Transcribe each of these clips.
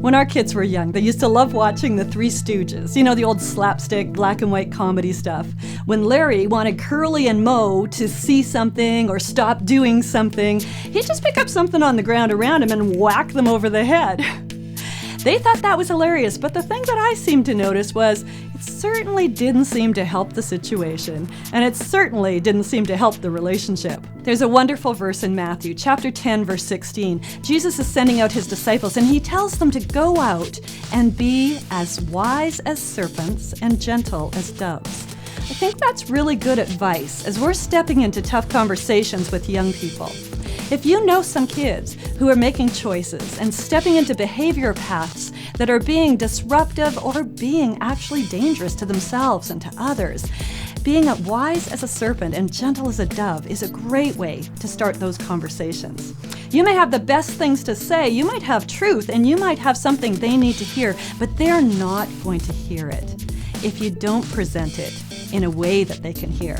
When our kids were young, they used to love watching the Three Stooges, you know, the old slapstick, black and white comedy stuff. When Larry wanted Curly and Moe to see something or stop doing something, he'd just pick up something on the ground around him and whack them over the head. They thought that was hilarious, but the thing that I seemed to notice was it certainly didn't seem to help the situation, and it certainly didn't seem to help the relationship. There's a wonderful verse in Matthew, chapter 10, verse 16. Jesus is sending out his disciples, and he tells them to go out and be as wise as serpents and gentle as doves. I think that's really good advice as we're stepping into tough conversations with young people. If you know some kids who are making choices and stepping into behavior paths that are being disruptive or being actually dangerous to themselves and to others, being wise as a serpent and gentle as a dove is a great way to start those conversations. You may have the best things to say, you might have truth, and you might have something they need to hear, but they're not going to hear it if you don't present it in a way that they can hear.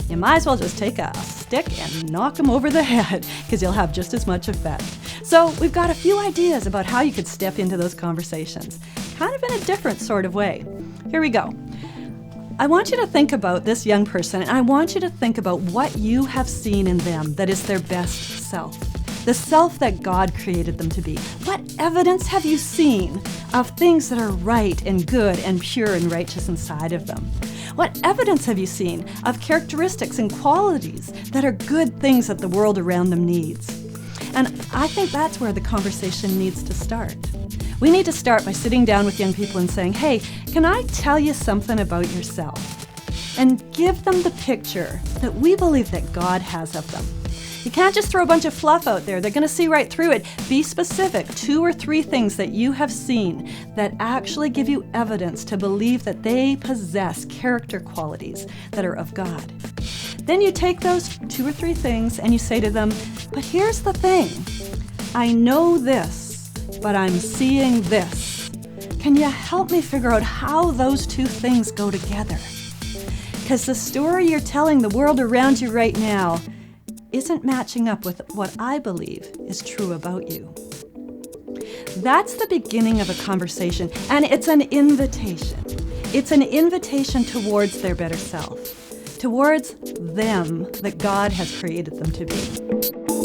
You might as well just take a stick and knock them over the head because you'll have just as much effect. So we've got a few ideas about how you could step into those conversations, kind of in a different sort of way. Here we go. I want you to think about this young person, and I want you to think about what you have seen in them that is their best self, the self that God created them to be. What evidence have you seen of things that are right and good and pure and righteous inside of them? What evidence have you seen of characteristics and qualities that are good things that the world around them needs? And I think that's where the conversation needs to start. We need to start by sitting down with young people and saying, hey, can I tell you something about yourself? And give them the picture that we believe that God has of them. You can't just throw a bunch of fluff out there. They're going to see right through it. Be specific. 2 or 3 things that you have seen that actually give you evidence to believe that they possess character qualities that are of God. Then you take those 2 or 3 things and you say to them, but here's the thing. I know this, but I'm seeing this. Can you help me figure out how those 2 things go together? Because the story you're telling the world around you right now isn't matching up with what I believe is true about you. That's the beginning of a conversation, and it's an invitation. It's an invitation towards their better self, towards them that God has created them to be.